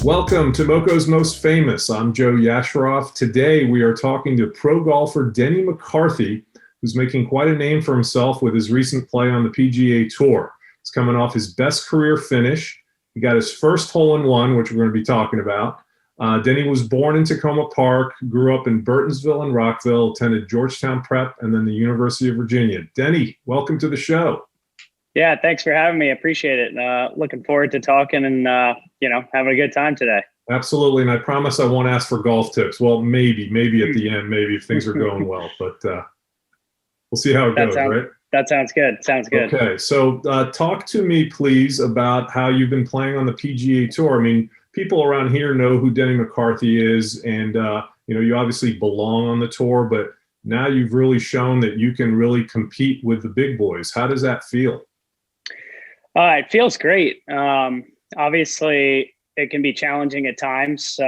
Welcome to MoCo's Most Famous. I'm Joe Yasharoff. Today we are talking to pro golfer Denny McCarthy, who's making quite a name for himself with his recent play on the PGA Tour. He's coming off his best career finish. He got his first hole-in-one, which we're going to be talking about. Denny was born in Tacoma Park, grew up in Burtonsville and Rockville, attended Georgetown Prep, and then the University of Virginia. Denny, welcome to the show. Yeah, thanks for having me. I appreciate it. Looking forward to talking and, having a good time today. Absolutely, and I promise I won't ask for golf tips. Well, maybe at the end, maybe if things are going well, but we'll see how it goes, right? That sounds good. Sounds good. Okay, so talk to me, please, about how you've been playing on the PGA Tour. I mean, people around here know who Denny McCarthy is, and you obviously belong on the tour, but now you've really shown that you can really compete with the big boys. How does that feel? It feels great. Obviously, it can be challenging at times,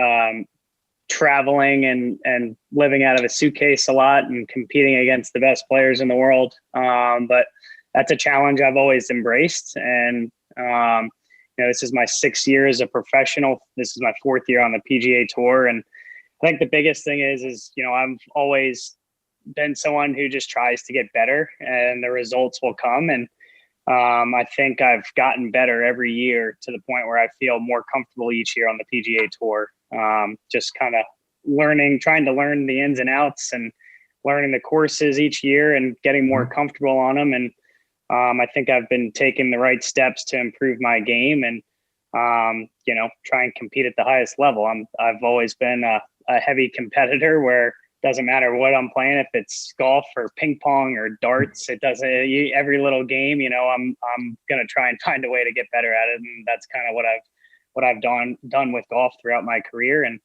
traveling and living out of a suitcase a lot and competing against the best players in the world. But that's a challenge I've always embraced. And, this is my 6th year as a professional. This is my 4th year on the PGA Tour. And I think the biggest thing is I've always been someone who just tries to get better and the results will come. And I think I've gotten better every year to the point where I feel more comfortable each year on the PGA Tour. Just kind of trying to learn the ins and outs and learning the courses each year and getting more comfortable on them. And I think I've been taking the right steps to improve my game and, try and compete at the highest level. I've always been a heavy competitor where doesn't matter what I'm playing, if it's golf or ping pong or darts, it doesn't, every little game, I'm going to try and find a way to get better at it. And that's kind of what I've done with golf throughout my career. And,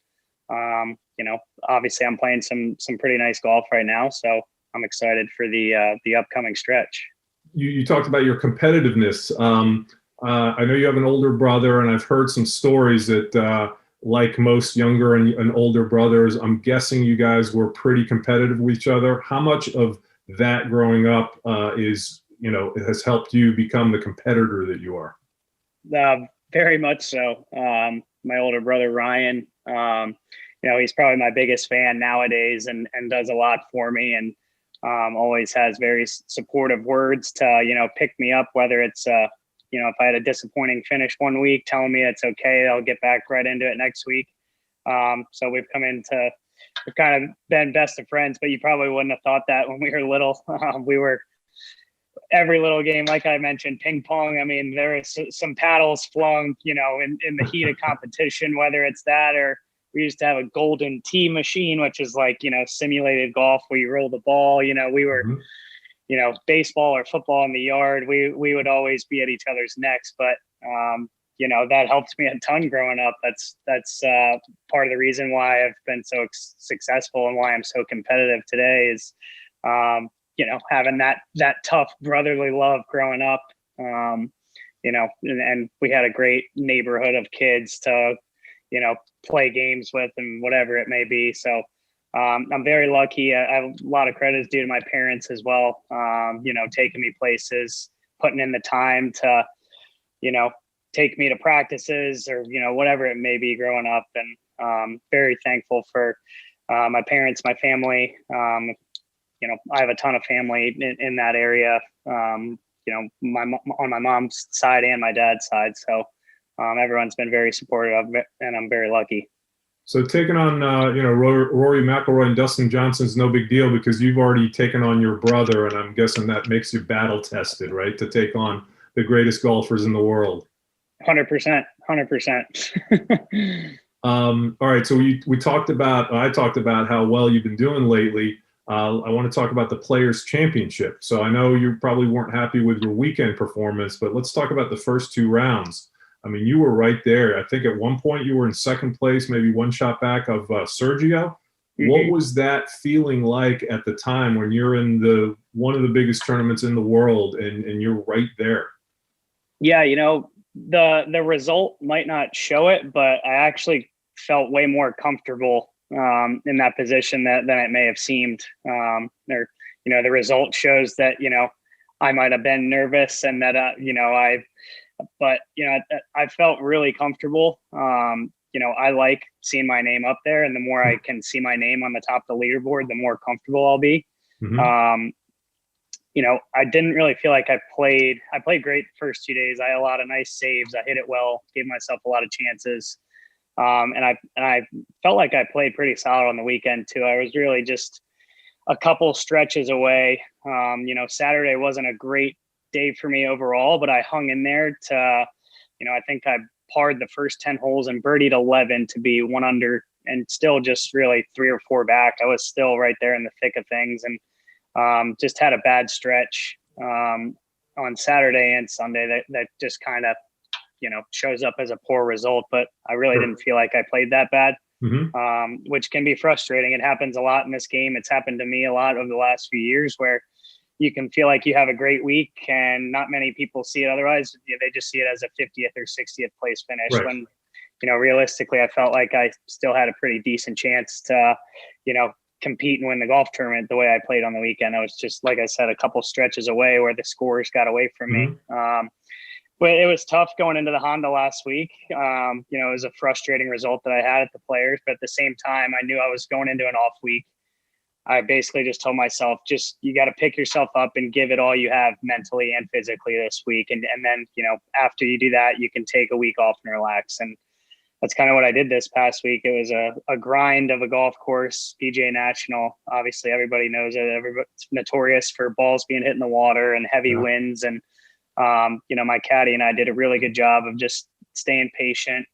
obviously I'm playing some pretty nice golf right now. So I'm excited for the upcoming stretch. You talked about your competitiveness. I know you have an older brother, and I've heard some stories that, like most younger and older brothers, I'm guessing you guys were pretty competitive with each other. How much of that growing up has helped you become the competitor that you are? Very much so. My older brother, Ryan, he's probably my biggest fan nowadays and does a lot for me and always has very supportive words to, pick me up, whether it's, if I had a disappointing finish one week, telling me it's okay, I'll get back right into it next week. So we've kind of been best of friends, but you probably wouldn't have thought that when we were little. We were every little game, like I mentioned, ping pong. I mean, there was some paddles flowing, in the heat of competition, whether it's that or we used to have a golden tee machine, which is like, simulated golf where you roll the ball. We were, baseball or football in the yard, we would always be at each other's necks. But, that helped me a ton growing up. That's part of the reason why I've been so successful and why I'm so competitive today is, having that tough brotherly love growing up, and we had a great neighborhood of kids to, play games with and whatever it may be. So, I'm very lucky. I have a lot of credit due to my parents as well. Taking me places, putting in the time to, take me to practices or, whatever it may be growing up. And very thankful for my parents, my family. I have a ton of family in that area, on my mom's side and my dad's side. So everyone's been very supportive of it, and I'm very lucky. So taking on, Rory McIlroy and Dustin Johnson is no big deal because you've already taken on your brother, and I'm guessing that makes you battle tested, right? To take on the greatest golfers in the world. 100%. All right. So I talked about how well you've been doing lately. I want to talk about the Players Championship. So I know you probably weren't happy with your weekend performance, but let's talk about the first 2 rounds. I mean, you were right there. I think at one point you were in second place, maybe one shot back of Sergio. Mm-hmm. What was that feeling like at the time when you're in one of the biggest tournaments in the world and you're right there? Yeah, the result might not show it, but I actually felt way more comfortable in that position than it may have seemed. The result shows that, I might have been nervous and that, I felt really comfortable. I like seeing my name up there, and the more I can see my name on the top of the leaderboard, the more comfortable I'll be. Mm-hmm. I didn't really feel like I played great the first 2 days. I had a lot of nice saves. I hit it well, gave myself a lot of chances. And I felt like I played pretty solid on the weekend too. I was really just a couple stretches away. Saturday wasn't a great day for me overall, but I hung in there to, I think I parred the first 10 holes and birdied 11 to be 1 under, and still just really 3 or 4 back. I was still right there in the thick of things, and just had a bad stretch on Saturday and Sunday that just kind of, shows up as a poor result. But I really didn't feel like I played that bad, which can be frustrating. It happens a lot in this game. It's happened to me a lot over the last few years, where you can feel like you have a great week and not many people see it otherwise. They just see it as a 50th or 60th place finish, right, when, realistically, I felt like I still had a pretty decent chance to, compete and win the golf tournament the way I played on the weekend. I was just, like I said, a couple stretches away where the scores got away from me. But it was tough going into the Honda last week. It was a frustrating result that I had at the Players, but at the same time, I knew I was going into an off week. I basically just told myself, you got to pick yourself up and give it all you have mentally and physically this week. And then, after you do that, you can take a week off and relax. And that's kind of what I did this past week. It was a grind of a golf course, PGA National. Obviously, everybody knows it. Everybody's notorious for balls being hit in the water and heavy winds. And, my caddy and I did a really good job of just staying patient,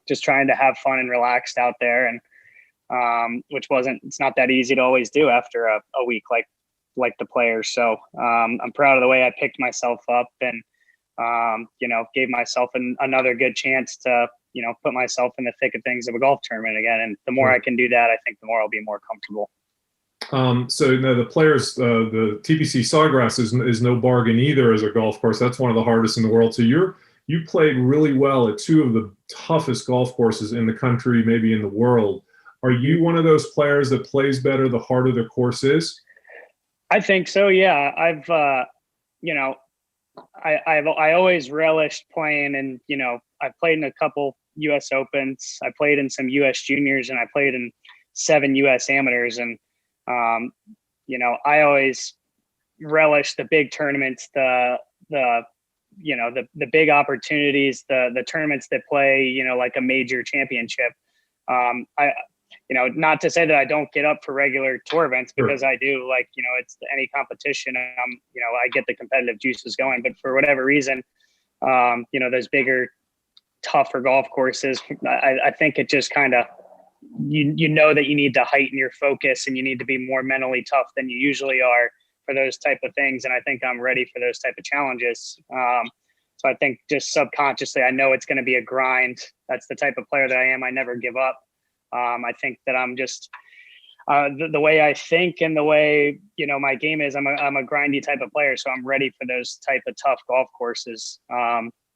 just trying to have fun and relaxed out there. And it's not that easy to always do after a week like the Players. So I'm proud of the way I picked myself up and, gave myself another good chance to, put myself in the thick of things of a golf tournament again. And the more I can do that, I think the more I'll be more comfortable. So the Players, the TPC Sawgrass is no bargain either as a golf course. That's one of the hardest in the world. So you played really well at 2 of the toughest golf courses in the country, maybe in the world. Are you one of those players that plays better the harder the course is? I think so. Yeah. I always relished playing, and, I played in a couple US Opens. I played in some US Juniors, and I played in 7 US Amateurs. And, I always relish the big tournaments, the big opportunities, the tournaments that play, like a major championship. Not to say that I don't get up for regular tour events, because I do. It's any competition, and I get the competitive juices going. But for whatever reason, those bigger, tougher golf courses, I think it just kind of, that you need to heighten your focus, and you need to be more mentally tough than you usually are for those type of things. And I think I'm ready for those type of challenges. So I think just subconsciously, I know it's going to be a grind. That's the type of player that I am. I never give up. I think that I'm just the way I think and the way, my game is, I'm a grindy type of player. So I'm ready for those type of tough golf courses.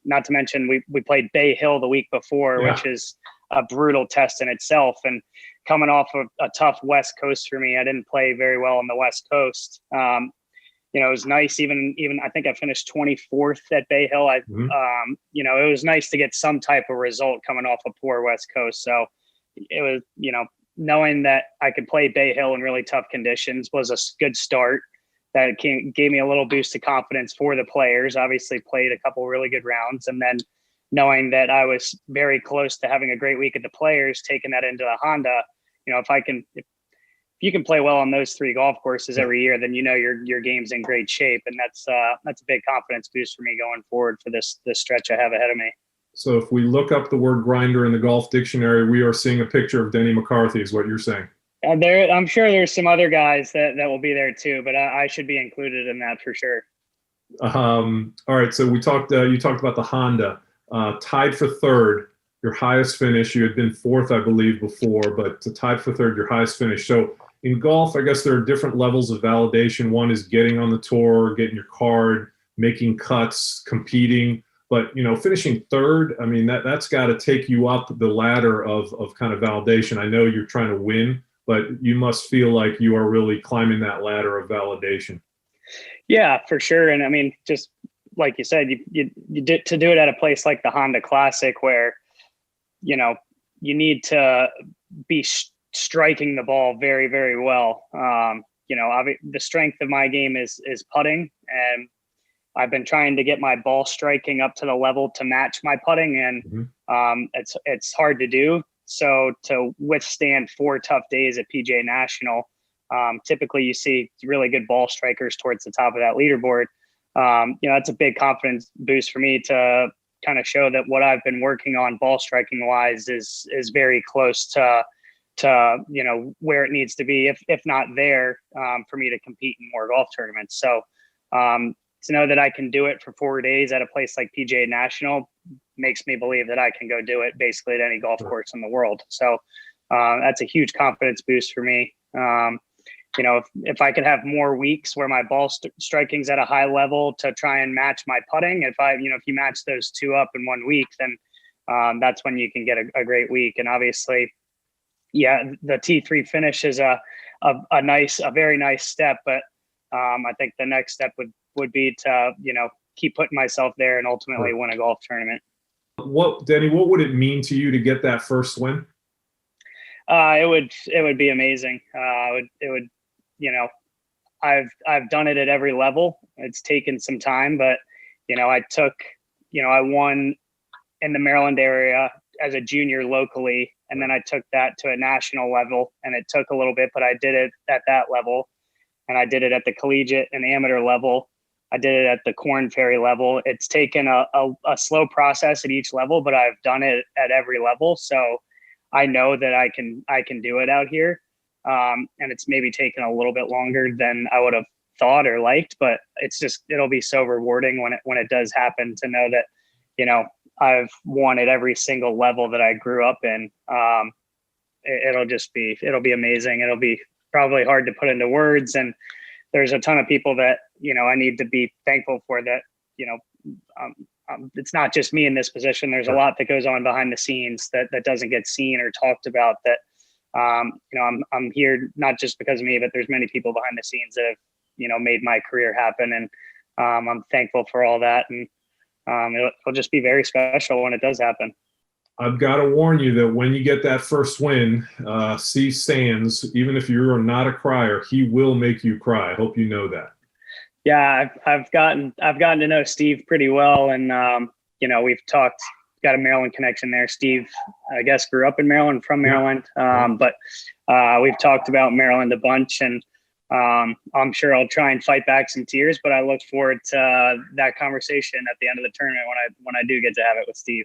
Not to mention we played Bay Hill the week before, which is a brutal test in itself. And coming off of a tough West Coast for me, I didn't play very well on the West Coast. It was nice. Even I think I finished 24th at Bay Hill. It was nice to get some type of result coming off a poor West Coast. So it was, knowing that I could play Bay Hill in really tough conditions was a good start. That gave me a little boost of confidence for the Players. Obviously played a couple really good rounds, and then knowing that I was very close to having a great week at the Players, taking that into the Honda. If you can play well on those 3 golf courses every year, then your game's in great shape, and that's a big confidence boost for me going forward for this stretch I have ahead of me. So if we look up the word grinder in the golf dictionary, we are seeing a picture of Denny McCarthy, is what you're saying. I'm sure there's some other guys that will be there too, but I should be included in that for sure. All right. So you talked about the Honda, tied for 3rd, your highest finish. You had been 4th, I believe, before, but tied for 3rd, your highest finish. So in golf, I guess there are different levels of validation. One is getting on the tour, getting your card, making cuts, competing. But, finishing 3rd, I mean, that's got to take you up the ladder of kind of validation. I know you're trying to win, but you must feel like you are really climbing that ladder of validation. Yeah, for sure. And I mean, just like you said, you did to do it at a place like the Honda Classic, where, you need to be striking the ball very, very well. The strength of my game is putting, and I've been trying to get my ball striking up to the level to match my putting, and it's hard to do. So to withstand 4 tough days at PGA National, typically you see really good ball strikers towards the top of that leaderboard. That's a big confidence boost for me to kind of show that what I've been working on ball striking wise is very close to where it needs to be, if not there, for me to compete in more golf tournaments. So to know that I can do it for 4 days at a place like PGA National makes me believe that I can go do it basically at any golf course in the world. So that's a huge confidence boost for me. If I could have more weeks where my ball striking's at a high level to try and match my putting, if you match those 2 up in 1 week, then that's when you can get a great week. And obviously, the T3 finish is a very nice step, but I think the next step would be to, keep putting myself there and ultimately win a golf tournament. Denny, what would it mean to you to get that first win? It would be amazing. I've done it at every level. It's taken some time, but I won in the Maryland area as a junior locally, and then I took that to a national level, and it took a little bit, but I did it at that level, and I did it at the collegiate and amateur level. I did it at the Corn Ferry level. It's taken a slow process at each level, but I've done it at every level. So I know that I can do it out here. And it's maybe taken a little bit longer than I would have thought or liked, but it'll be so rewarding when it does happen to know that, I've won at every single level that I grew up in. It'll be amazing. It'll be probably hard to put into words. And there's a ton of people that, I need to be thankful for that, it's not just me in this position. There's a lot that goes on behind the scenes that doesn't get seen or talked about that, I'm here not just because of me, but there's many people behind the scenes that have, made my career happen. And I'm thankful for all that. And it'll just be very special when it does happen. I've got to warn you that when you get that first win, Steve Sands, even if you're not a crier, he will make you cry. I hope you know that. Yeah, I've gotten to know Steve pretty well, and we've talked. Got a Maryland connection there. Steve, I guess, grew up in Maryland, from Maryland, but we've talked about Maryland a bunch, and I'm sure I'll try and fight back some tears. But I look forward to that conversation at the end of the tournament when I do get to have it with Steve.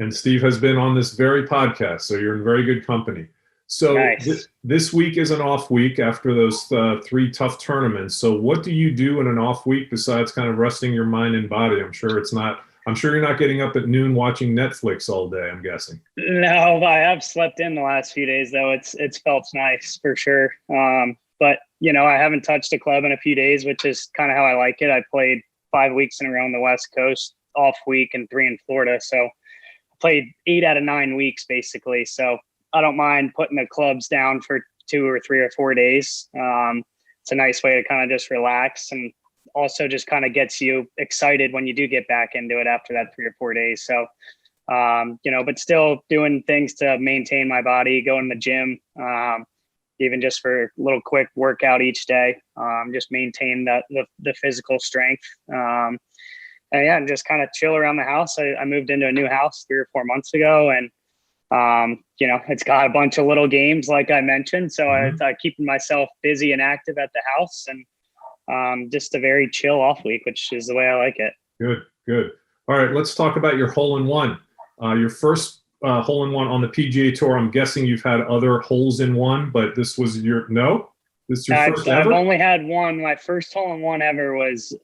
And Steve has been on this very podcast, so you're in very good company. So nice. This week is an off week after those 3 tough tournaments. So what do you do in an off week besides kind of resting your mind and body? I'm sure you're not getting up at noon watching Netflix all day, I'm guessing. No, I have slept in the last few days, though. It's felt nice for sure. But, I haven't touched a club in a few days, which is kind of how I like it. I played 5 weeks in a row on the West Coast, off week, and 3 in Florida. So I played 8 out of 9 weeks, basically. So I don't mind putting the clubs down for 2 or 3 or 4 days. It's a nice way to kind of just relax, and also just kind of gets you excited when you do get back into it after that 3 or 4 days. So, but still doing things to maintain my body, going to the gym, even just for a little quick workout each day, just maintain the physical strength. And just kind of chill around the house. I moved into a new house 3 or 4 months ago, and it's got a bunch of little games, like I mentioned. So I'm keeping myself busy and active at the house, and just a very chill off week, which is the way I like it. Good. All right, let's talk about your hole-in-one. Your first hole-in-one on the PGA Tour. I'm guessing you've had other holes-in-one, but this was this is your first ever? I've only had one. My first hole-in-one ever was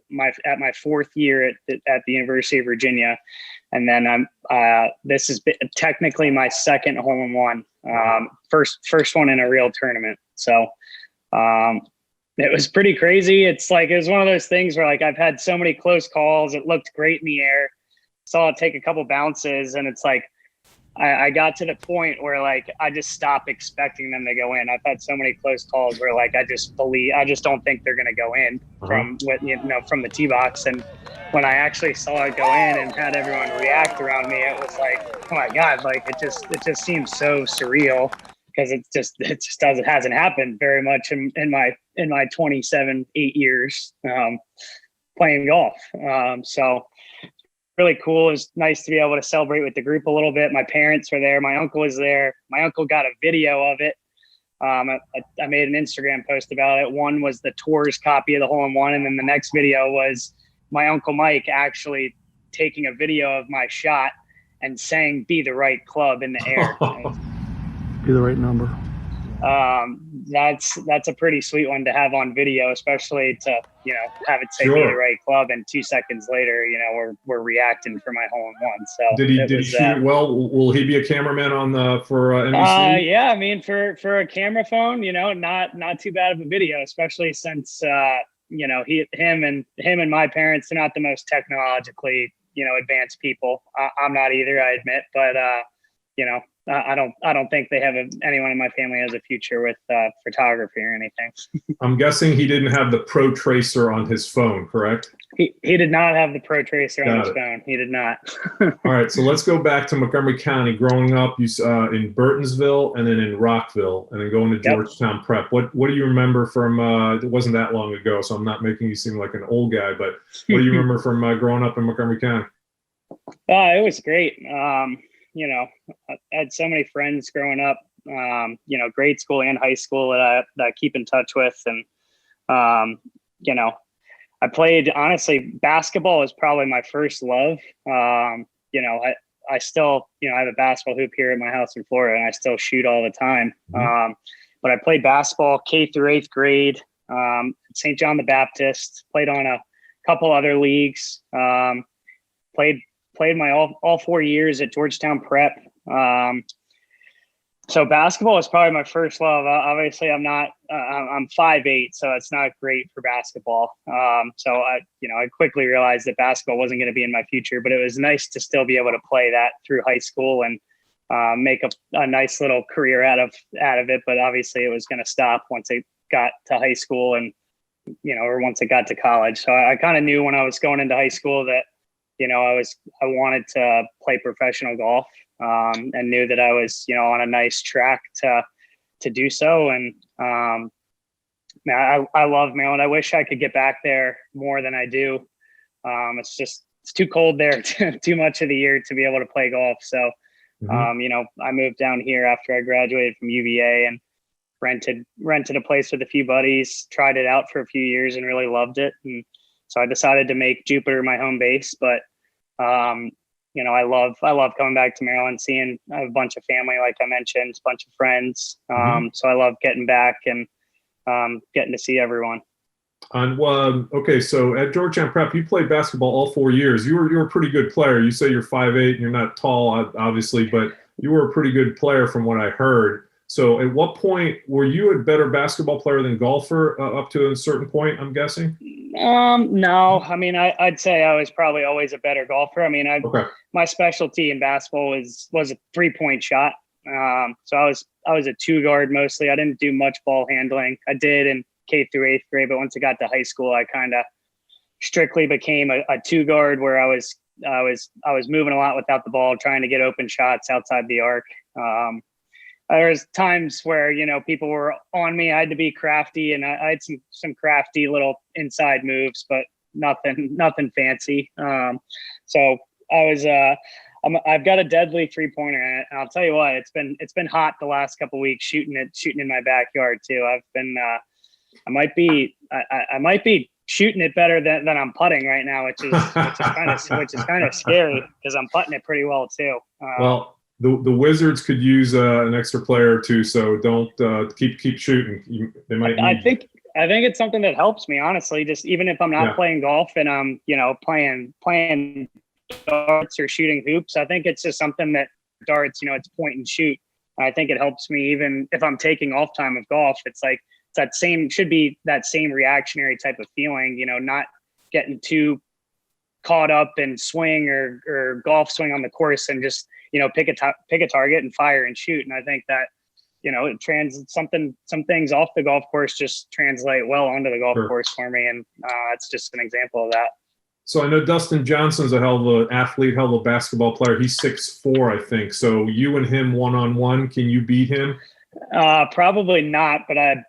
at my 4th year at the University of Virginia. And then this is technically my second hole-in-one, first one in a real tournament. So it was pretty crazy. It was one of those things where I've had so many close calls. It looked great in the air. Saw it take a couple bounces, and it's I got to the point where like I just stopped expecting them to go in. I've had so many close calls where like I just don't think they're going to go in from what from the tee box. And when I actually saw it go in and had everyone react around me, it was like, oh my God, like it just seems so surreal because it just hasn't happened very much in my 27, 8 years playing golf. So really cool. It was nice to be able to celebrate with the group a little bit. My parents were there. My uncle was there. My uncle got a video of it. I made an Instagram post about it. One was the tour's copy of the hole-in-one, and then the next video was my Uncle Mike actually taking a video of my shot and saying, "Be the right club" in the air. Be the right number. That's a pretty sweet one to have on video, especially to, have it say Sure. Be the right club. And 2 seconds later, we're reacting for my hole-in-one. So did he shoot it well? Will he be a cameraman for NBC? Yeah, I mean, for a camera phone, not too bad of a video, especially since, him and my parents are not the most technologically, advanced people. I'm not either, I admit, but, I don't think they have anyone in my family has a future with photography or anything. I'm guessing he didn't have the Pro Tracer on his phone, correct? He did not have the Pro Tracer on his phone. He did not. All right, so let's go back to Montgomery County. Growing up, you in Burtonsville and then in Rockville, and then going to Georgetown Prep. What do you remember from? It wasn't that long ago, so I'm not making you seem like an old guy. But what do you remember from growing up in Montgomery County? It was great. I had so many friends growing up, grade school and high school that I keep in touch with. And, I played, honestly, basketball is probably my first love. I still, I have a basketball hoop here at my house in Florida and I still shoot all the time. But I played basketball K through 8th grade, St. John the Baptist, played on a couple other leagues, played my all 4 years at Georgetown Prep. So basketball is probably my first love. Obviously I'm 5'8", so it's not great for basketball. So I quickly realized that basketball wasn't going to be in my future, but it was nice to still be able to play that through high school and make a nice little career out of it. But obviously it was going to stop once it got to high school and, or once it got to college. So I kind of knew when I was going into high school that, I wanted to play professional golf, and knew that I was, on a nice track to do so. And, I love Maryland. I wish I could get back there more than I do. It's too cold there too much of the year to be able to play golf. So, I moved down here after I graduated from UVA and rented a place with a few buddies, tried it out for a few years and really loved it. And so I decided to make Jupiter my home base, but, I love coming back to Maryland, seeing I have a bunch of family, like I mentioned, a bunch of friends. So I love getting back and, getting to see everyone. And okay, so at Georgetown Prep, you played basketball all 4 years. You were a pretty good player. You say you're 5'8", and you're not tall, obviously, but you were a pretty good player from what I heard. So at what point were you a better basketball player than golfer up to a certain point, I'm guessing? No, I mean, I'd say I was probably always a better golfer. I mean, my specialty in basketball was a 3-point shot. So I was a 2-guard mostly. I didn't do much ball handling. I did in K through 8th grade, but once I got to high school, I kind of strictly became a 2-guard where I was moving a lot without the ball, trying to get open shots outside the arc. There was times where, people were on me. I had to be crafty, and I had some crafty little inside moves, but nothing fancy. So I was, I've got a deadly 3-pointer, and I'll tell you what, it's been hot the last couple of weeks shooting in my backyard too. I've been, I might be shooting it better than I'm putting right now, which is kind of scary because I'm putting it pretty well too. Well, the Wizards could use an extra player or two, so don't keep shooting. They might. I think it's something that helps me, honestly. Just even if I'm not playing golf and I'm playing darts or shooting hoops, I think it's just something that darts. It's point and shoot. I think it helps me even if I'm taking off time of golf. It's like should be that same reactionary type of feeling. Not getting too caught up in swing or golf swing on the course and just pick a target and fire and shoot. And I think that, some things off the golf course just translate well onto the golf course for me. And it's just an example of that. So I know Dustin Johnson's a hell of an athlete, hell of a basketball player. He's 6'4", I think. So you and him one-on-one, can you beat him? Probably not, but I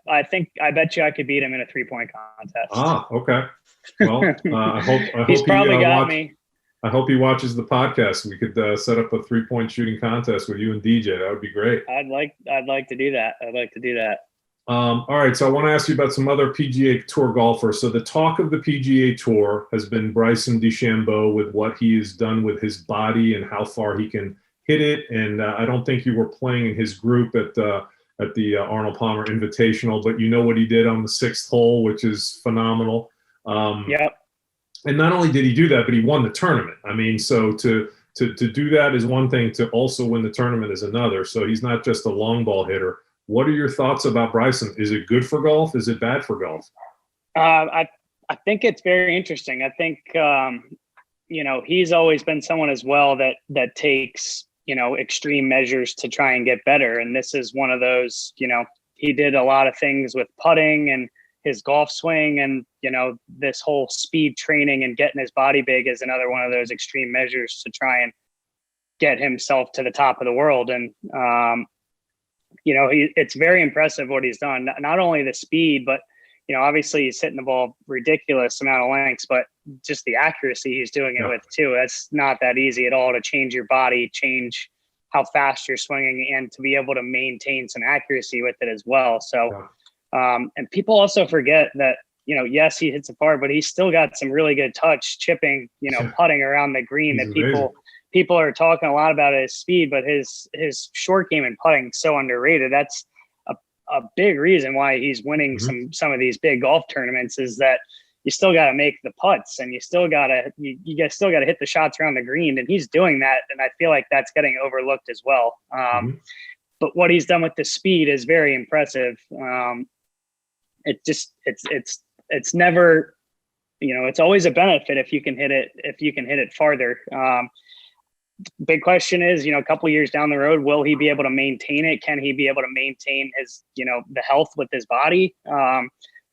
bet you I could beat him in a 3-point contest. Ah, okay. Well, I hope he's probably got me. I hope he watches the podcast. We could set up a 3-point shooting contest with you and DJ. That would be great. I'd like to do that. All right, so I want to ask you about some other PGA Tour golfers. So the talk of the PGA Tour has been Bryson De Chambeau with what he has done with his body and how far he can hit it. And I don't think you were playing in his group at the Arnold Palmer Invitational, but you know what he did on the 6th hole, which is phenomenal. Yep. And not only did he do that, but he won the tournament. I mean, so to do that is one thing. To also win the tournament is another. So he's not just a long ball hitter. What are your thoughts about Bryson? Is it good for golf? Is it bad for golf? I think it's very interesting. I think he's always been someone as well that takes extreme measures to try and get better. And this is one of those. He did a lot of things with putting and his golf swing, and this whole speed training and getting his body big is another one of those extreme measures to try and get himself to the top of the world. And it's very impressive what he's done. Not only the speed, but obviously he's hitting the ball ridiculous amount of lengths, but just the accuracy he's doing it with too. That's not that easy at all, to change your body, change how fast you're swinging, and to be able to maintain some accuracy with it as well. So. And people also forget that, yes, he hits it far, but he's still got some really good touch, chipping, putting around the green. He's that people are talking a lot about his speed, but his short game and putting so underrated. That's a big reason why he's winning some of these big golf tournaments, is that you still got to make the putts, and you still got to hit the shots around the green, and he's doing that. And I feel like that's getting overlooked as well. But what he's done with the speed is very impressive. It's never, it's always a benefit if you can hit it farther. Big question is, a couple of years down the road, will he be able to maintain it? Can he be able to maintain his, the health with his body?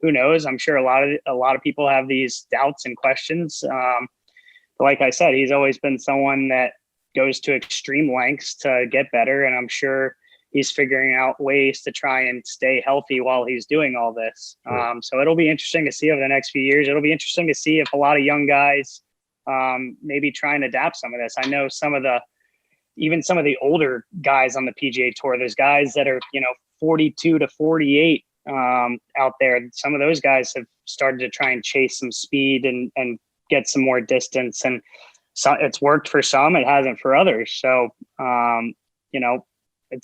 Who knows? I'm sure a lot of people have these doubts and questions. But like I said, he's always been someone that goes to extreme lengths to get better. And I'm sure he's figuring out ways to try and stay healthy while he's doing all this. So it'll be interesting to see over the next few years. It'll be interesting to see if a lot of young guys maybe try and adapt some of this. I know some of the older guys on the PGA Tour, there's guys that are, 42 to 48 out there. Some of those guys have started to try and chase some speed and get some more distance. And so it's worked for some, it hasn't for others. So,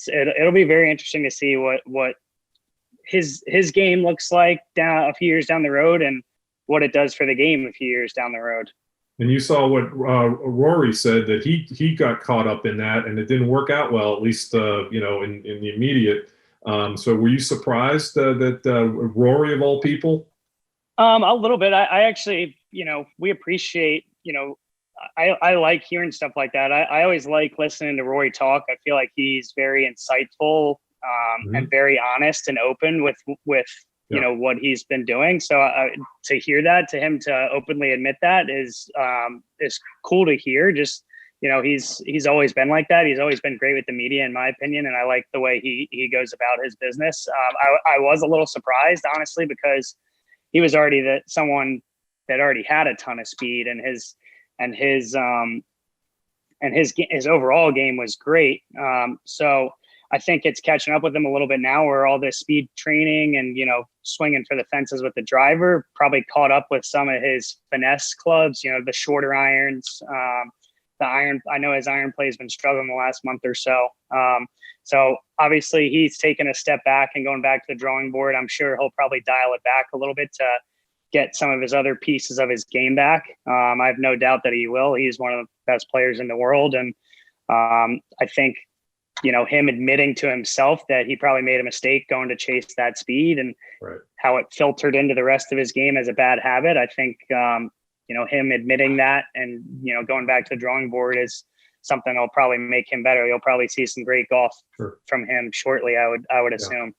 it'll be very interesting to see what his game looks like a few years down the road, and what it does for the game a few years down the road. And you saw what Rory said, that he got caught up in that, and it didn't work out well, at least in the immediate. So were you surprised that Rory, of all people? A little bit. I actually, we appreciate, I like hearing stuff like that. I always like listening to Rory talk. I feel like he's very insightful and very honest and open with what he's been doing. So to hear that, to him to openly admit that is cool to hear. Just, he's always been like that. He's always been great with the media, in my opinion. And I like the way he goes about his business. I was a little surprised, honestly, because he was already someone that already had a ton of speed, and his overall game was great. So I think it's catching up with him a little bit now, where all this speed training and, swinging for the fences with the driver probably caught up with some of his finesse clubs, the shorter irons, the iron. I know his iron play has been struggling the last month or so. So obviously he's taken a step back and going back to the drawing board. I'm sure he'll probably dial it back a little bit to get some of his other pieces of his game back. I have no doubt that he will. He's one of the best players in the world. And I think, him admitting to himself that he probably made a mistake going to chase that speed, and how it filtered into the rest of his game as a bad habit. I think, him admitting that and, going back to the drawing board is Sure. something that'll probably make him better. You'll probably see some great golf from him shortly, I would assume.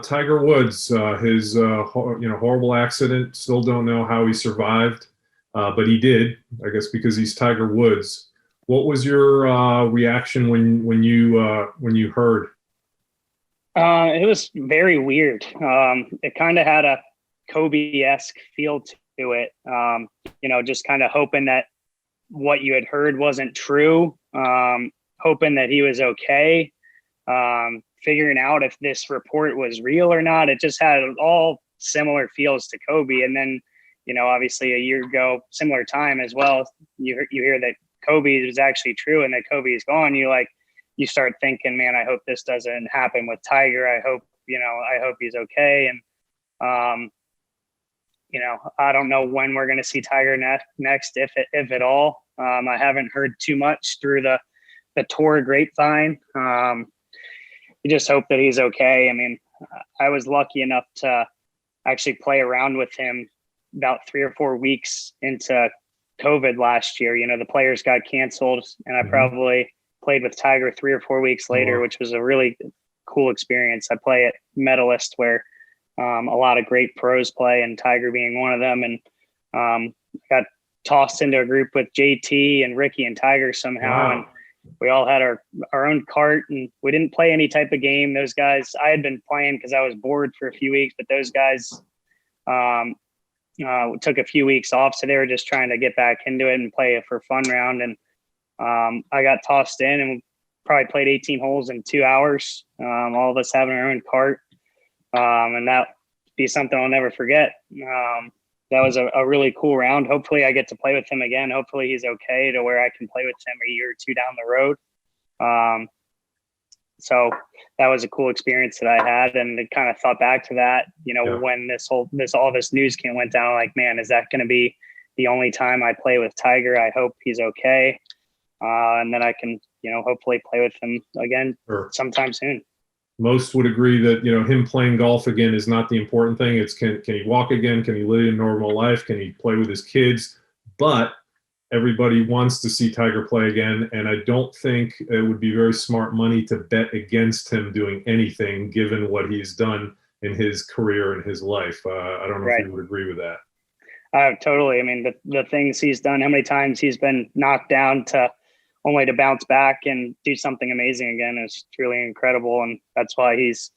Tiger Woods, his horrible accident. Still don't know how he survived, but he did. I guess because he's Tiger Woods. What was your reaction when you heard? It was very weird. It kind of had a Kobe-esque feel to it. Just kind of hoping that what you had heard wasn't true. Hoping that he was okay. Figuring out if this report was real or not. It just had all similar feels to Kobe. And then, obviously a year ago, similar time as well, you hear that Kobe was actually true and that Kobe is gone. You start thinking, man, I hope this doesn't happen with Tiger. I hope he's okay. And, I don't know when we're going to see Tiger next, if at all. I haven't heard too much through the tour grapevine. You just hope that he's okay. I mean, I was lucky enough to actually play around with him about 3 or 4 weeks into COVID last year. The players got canceled, and I probably played with Tiger 3 or 4 weeks later, which was a really cool experience. I play at Medalist, where a lot of great pros play, and Tiger being one of them. And got tossed into a group with JT and Ricky and Tiger somehow. Wow. And we all had our own cart, and we didn't play any type of game. Those guys, I had been playing because I was bored for a few weeks, but those guys took a few weeks off. So they were just trying to get back into it and play a for fun round. And I got tossed in and probably played 18 holes in 2 hours. All of us having our own cart. And that be something I'll never forget. That was a really cool round. Hopefully I get to play with him again. Hopefully he's okay to where I can play with him a year or two down the road. So that was a cool experience that I had. And I kind of thought back to that, when all this news went down, like, man, is that going to be the only time I play with Tiger? I hope he's okay. And then I can, hopefully play with him again sometime soon. Most would agree that, him playing golf again is not the important thing. It's can he walk again? Can he live a normal life? Can he play with his kids? But everybody wants to see Tiger play again. And I don't think it would be very smart money to bet against him doing anything, given what he's done in his career and his life. I don't know if you would agree with that. Totally. I mean, the things he's done, how many times he's been knocked down only to bounce back and do something amazing again is truly incredible. And that's why he's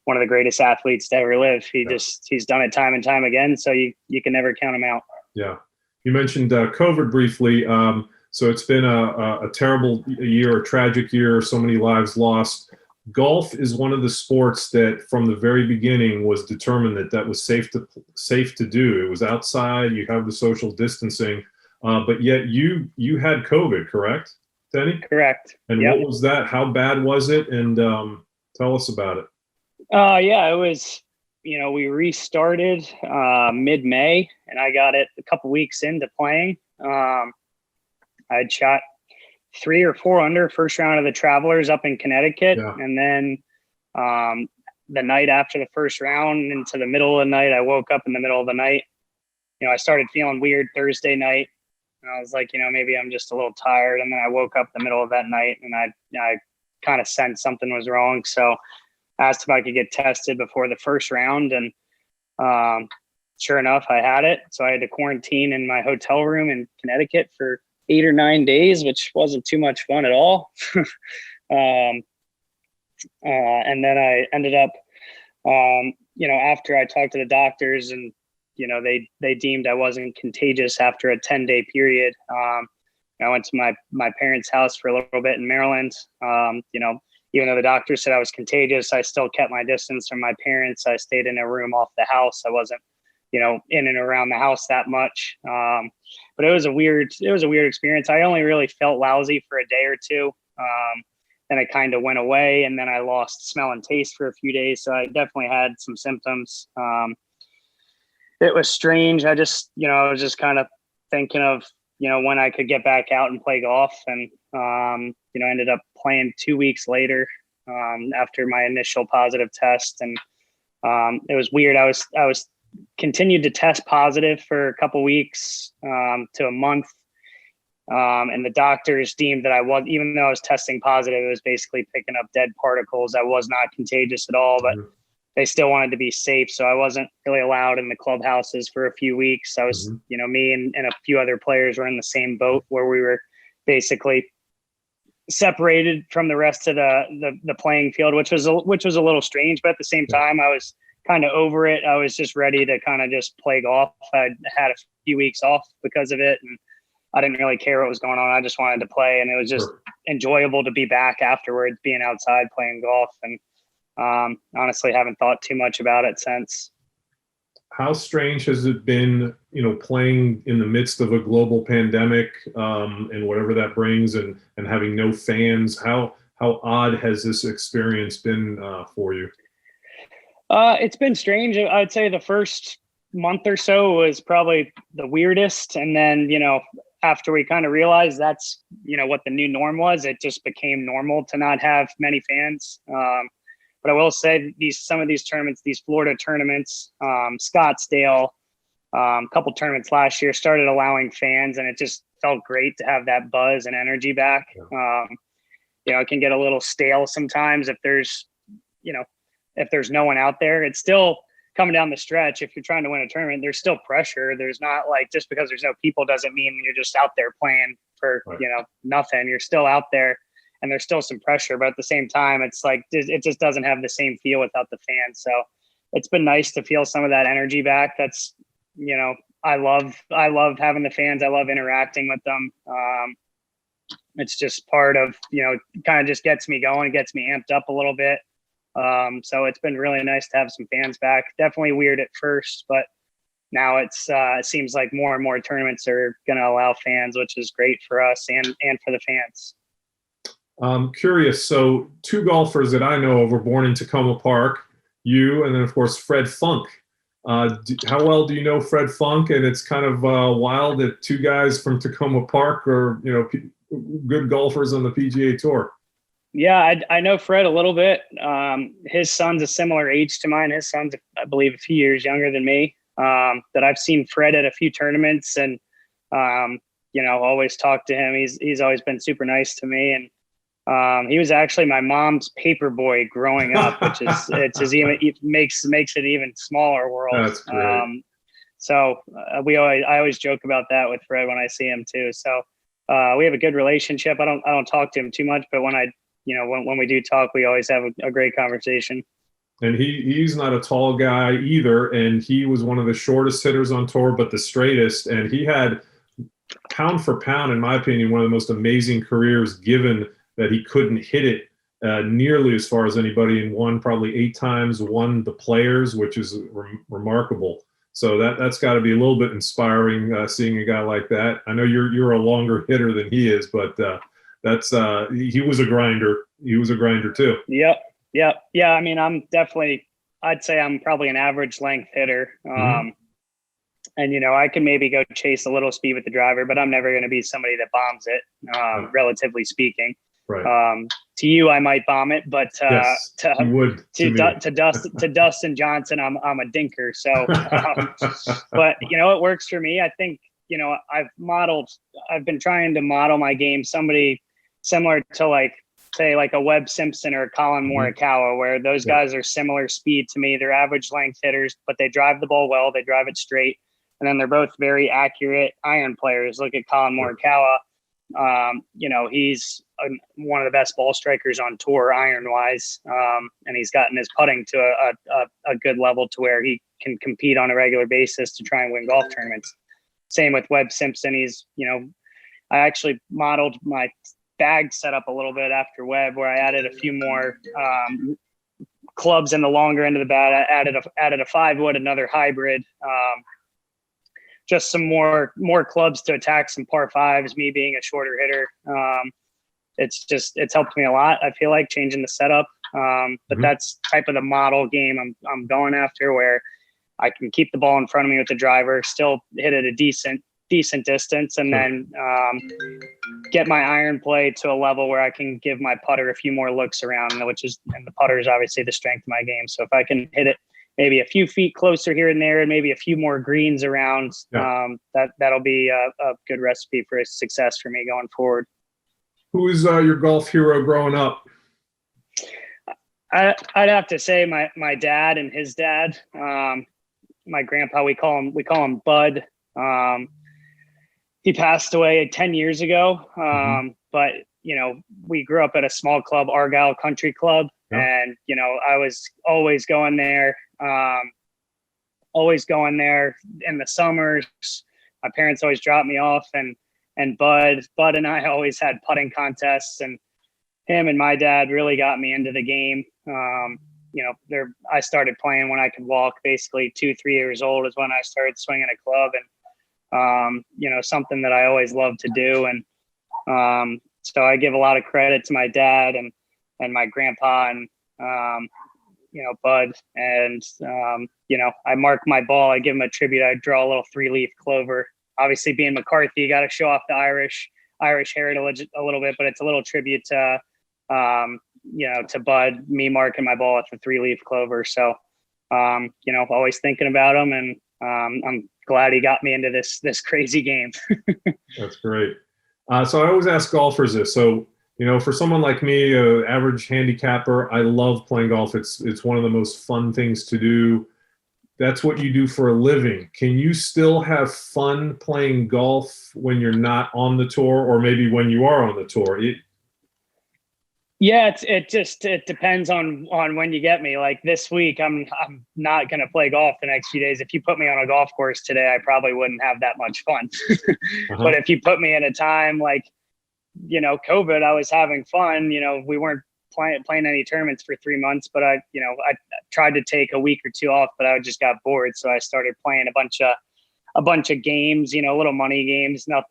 one of the greatest athletes to ever live. He's done it time and time again. So you can never count him out. Yeah. You mentioned COVID briefly. So it's been a terrible year, a tragic year, so many lives lost. Golf is one of the sports that from the very beginning was determined that was safe to do. It was outside, you have the social distancing, but yet you had COVID, correct? Denny? Correct. And what was that? How bad was it? And tell us about it. It was, we restarted mid-May, and I got it a couple weeks into playing. I'd shot 3 or 4 under first round of the Travelers up in Connecticut. Yeah. And then the night after the first round into the middle of the night, I woke up in the middle of the night. I started feeling weird Thursday night. And I was like, maybe I'm just a little tired. And then I woke up the middle of that night, and I kind of sensed something was wrong. So I asked if I could get tested before the first round. And sure enough, I had it. So I had to quarantine in my hotel room in Connecticut for 8 or 9 days, which wasn't too much fun at all. And then I ended up, after I talked to the doctors and, they deemed I wasn't contagious after a 10-day period. I went to my parents' house for a little bit in Maryland. Even though the doctor said I was contagious, I still kept my distance from my parents. I stayed in a room off the house. I wasn't, in and around the house that much. But it was a weird experience. I only really felt lousy for a day or two. Then it kind of went away, and then I lost smell and taste for a few days. So I definitely had some symptoms. It was strange. I was just kind of thinking of, when I could get back out and play golf, and, ended up playing 2 weeks later, after my initial positive test. And, it was weird. I was continued to test positive for a couple weeks, to a month. And the doctors deemed that even though I was testing positive, it was basically picking up dead particles. I was not contagious at all, but they still wanted to be safe. So I wasn't really allowed in the clubhouses for a few weeks. I was, me and a few other players were in the same boat where we were basically separated from the rest of the playing field, which was a little strange, but at the same time, I was kind of over it. I was just ready to kind of just play golf. I had a few weeks off because of it, and I didn't really care what was going on. I just wanted to play, and it was just enjoyable to be back afterwards, being outside playing golf. And honestly, haven't thought too much about it since. How strange has it been, playing in the midst of a global pandemic and whatever that brings, and having no fans? How odd has this experience been for you? It's been strange. I'd say the first month or so was probably the weirdest. And then, after we kind of realized that's, what the new norm was, it just became normal to not have many fans. But I will say some of these tournaments, these Florida tournaments, Scottsdale, a couple tournaments last year started allowing fans, and it just felt great to have that buzz and energy back. It can get a little stale sometimes if there's no one out there. It's still coming down the stretch. If you're trying to win a tournament, there's still pressure. There's not like, just because there's no people doesn't mean you're just out there playing for, nothing. You're still out there, and there's still some pressure, but at the same time, it's like, it just doesn't have the same feel without the fans. So it's been nice to feel some of that energy back. That's, I love having the fans. I love interacting with them. It's just part of, kind of just gets me going, gets me amped up a little bit. So it's been really nice to have some fans back. Definitely weird at first, but now it seems like more and more tournaments are going to allow fans, which is great for us and for the fans. I'm curious. So 2 golfers that I know of were born in Tacoma Park, you, and then of course, Fred Funk. How well do you know Fred Funk? And it's kind of wild that 2 guys from Tacoma Park are, good golfers on the PGA Tour. Yeah, I know Fred a little bit. His son's a similar age to mine. His son's, I believe, a few years younger than me. That I've seen Fred at a few tournaments, and always talk to him. He's always been super nice to me, and he was actually my mom's paper boy growing up, which is it makes it even smaller world. That's great. I always joke about that with Fred when I see him too. So we have a good relationship. I don't talk to him too much, but when when we do talk, we always have a great conversation. And he's not a tall guy either, and he was one of the shortest hitters on tour, but the straightest. And he had, pound for pound, in my opinion, one of the most amazing careers, given that he couldn't hit it nearly as far as anybody, and won probably 8 times, won the Players, which is remarkable. So that's got to be a little bit inspiring, seeing a guy like that. I know you're a longer hitter than he is, but he was a grinder. He was a grinder too. Yep. Yeah. I mean, I'd say I'm probably an average length hitter. And, I can maybe go chase a little speed with the driver, but I'm never going to be somebody that bombs it, relatively speaking. Right. To you, I might bomb it, but yes, to Dustin Johnson, I'm a dinker. So, but it works for me. I think, I've been trying to model my game somebody similar to say a Webb Simpson or Colin Morikawa, where those guys are similar speed to me. They're average length hitters, but they drive the ball well. They drive it straight. And then they're both very accurate iron players. Look at Colin Morikawa. He's one of the best ball strikers on tour iron wise. And he's gotten his putting to a good level to where he can compete on a regular basis to try and win golf tournaments. Same with Webb Simpson. He's, I actually modeled my bag setup a little bit after Webb, where I added a few more clubs in the longer end of the bat. I added a 5-wood, another hybrid, just some more clubs to attack some par 5s, me being a shorter hitter. It's helped me a lot. I feel like changing the setup. But that's type of the model game I'm going after, where I can keep the ball in front of me with the driver, still hit it a decent distance, and then get my iron play to a level where I can give my putter a few more looks around, and the putter is obviously the strength of my game. So if I can hit it maybe a few feet closer here and there, and maybe a few more greens around. Yeah. That'll be a good recipe for success for me going forward. Who is your golf hero growing up? I'd have to say my dad and his dad. My grandpa, we call him Bud. He passed away 10 years ago. But we grew up at a small club, Argyle Country Club. Yeah. And, I was always going there in the summers. My parents always dropped me off, and Bud and I always had putting contests, and him and my dad really got me into the game. I started playing when I could walk. Basically 2-3 years old is when I started swinging a club, and something that I always loved to do. And so I give a lot of credit to my dad and my grandpa and Bud. And I mark my ball. I give him a tribute. I draw a little 3-leaf clover. Obviously, being McCarthy, you got to show off the Irish heritage a little bit, but it's a little tribute to to Bud, me marking my ball with the 3-leaf clover. So, always thinking about him, and I'm glad he got me into this crazy game. That's great. So I always ask golfers this. So, for someone like me, average handicapper, I love playing golf. It's one of the most fun things to do. That's what you do for a living. Can you still have fun playing golf when you're not on the tour, or maybe when you are on the tour? Yeah, it depends on when you get me. Like this week, I'm not going to play golf the next few days. If you put me on a golf course today, I probably wouldn't have that much fun. But if you put me in a time like, COVID, I was having fun. We weren't playing any tournaments for 3 months, but I tried to take a week or two off, but I just got bored. So I started playing a bunch of games, little money games, not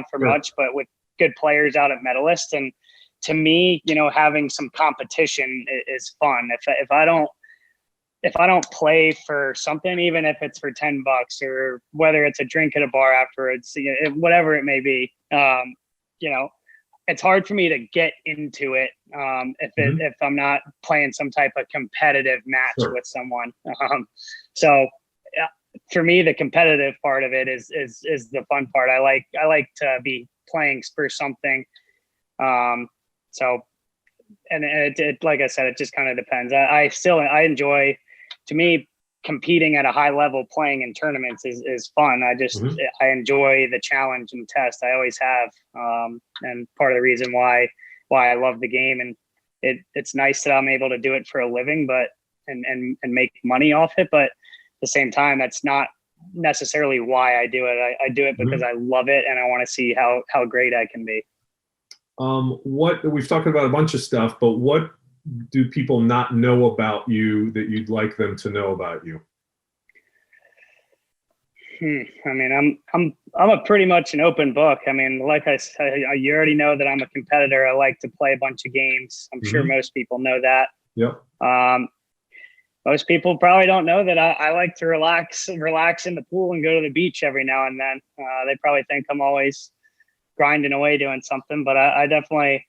for much, but with good players out at Medalist. And to me, having some competition is fun. If I don't play for something, even if it's for $10 or whether it's a drink at a bar afterwards, whatever it may be, it's hard for me to get into it if I'm not playing some type of competitive match with someone. So for me, the competitive part of it is the fun part. I like to be playing for something. So, and it like I said, it just kind of depends. I enjoy, to me, competing at a high level, playing in tournaments is fun. I enjoy the challenge and test. I always have. And part of the reason why I love the game, and it's nice that I'm able to do it for a living, but, and make money off it. But at the same time, that's not necessarily why I do it. I do it because I love it, and I want to see how great I can be. What we've talked about a bunch of stuff, but what do people not know about you that you'd like them to know about you? I mean, I'm a pretty much an open book. I mean, like I said, you already know that I'm a competitor. I like to play a bunch of games. I'm sure most people know that. Yep. Most people probably don't know that I like to relax in the pool and go to the beach every now and then. They probably think I'm always grinding away doing something, but I definitely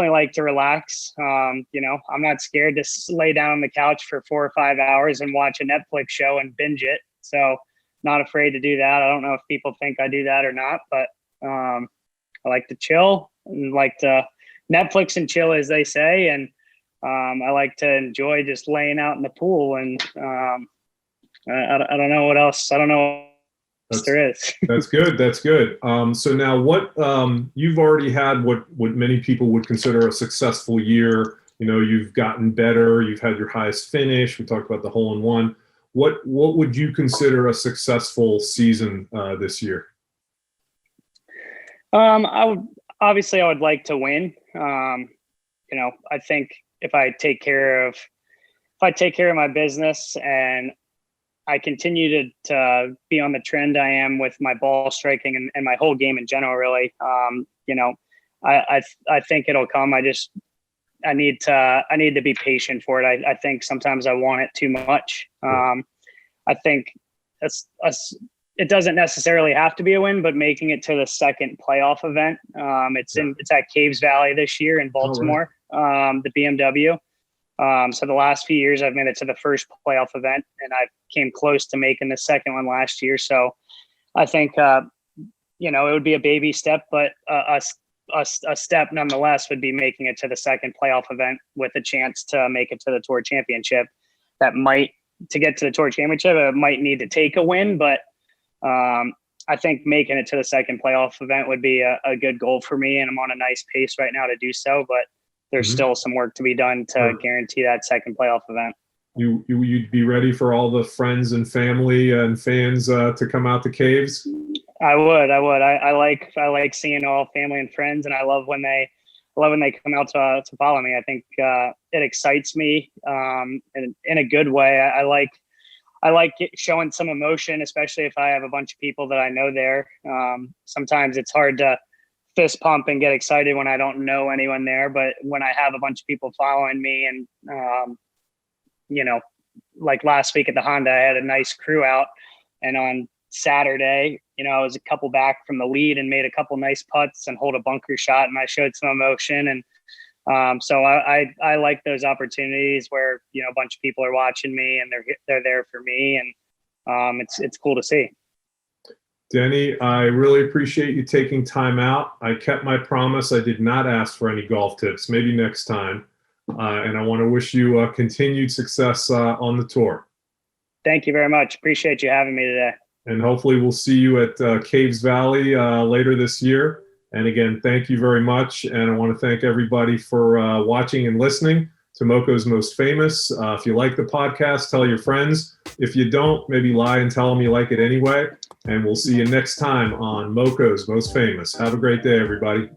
like to relax. I'm not scared to lay down on the couch for 4 or 5 hours and watch a Netflix show and binge it. So not afraid to do that. I don't know if people think I do that or not, but I like to chill and like to Netflix and chill, as they say. And I like to enjoy just laying out in the pool. And I don't know what else. I don't know. There is. That's good. That's good. So now what, you've already had what many people would consider a successful year. You've gotten better. You've had your highest finish. We talked about the hole-in-one. What would you consider a successful season this year? I would like to win. I think if I take care of my business and I continue to be on the trend I am with my ball striking and my whole game in general, really. I think it'll come. I need to be patient for it. I think sometimes I want it too much. I think it doesn't necessarily have to be a win, but making it to the second playoff event. It's at Caves Valley this year in Baltimore, the BMW. So the last few years I've made it to the first playoff event, and I came close to making the second one last year. So I think, it would be a baby step, but a step nonetheless would be making it to the second playoff event with a chance to make it to the Tour Championship. To get to the Tour Championship, it might need to take a win, but I think making it to the second playoff event would be a good goal for me, and I'm on a nice pace right now to do so, but there's still some work to be done to guarantee that second playoff event. You'd be ready for all the friends and family and fans to come out to Caves? I would. I like seeing all family and friends, and I love when they come out to follow me. I think it excites me in a good way. I like showing some emotion, especially if I have a bunch of people that I know there. Sometimes it's hard to fist pump and get excited when I don't know anyone there, but when I have a bunch of people following me, and like last week at the Honda, I had a nice crew out, and on Saturday, I was a couple back from the lead and made a couple nice putts and hold a bunker shot, and I showed some emotion. And so I like those opportunities where, a bunch of people are watching me and they're there for me. And it's cool to see. Denny, I really appreciate you taking time out. I kept my promise. I did not ask for any golf tips, maybe next time. And I want to wish you continued success on the tour. Thank you very much. Appreciate you having me today. And hopefully we'll see you at Caves Valley later this year. And again, thank you very much. And I want to thank everybody for watching and listening to MoCo's Most Famous. If you like the podcast, tell your friends. If you don't, maybe lie and tell them you like it anyway. And we'll see you next time on MoCo's Most Famous. Have a great day, everybody.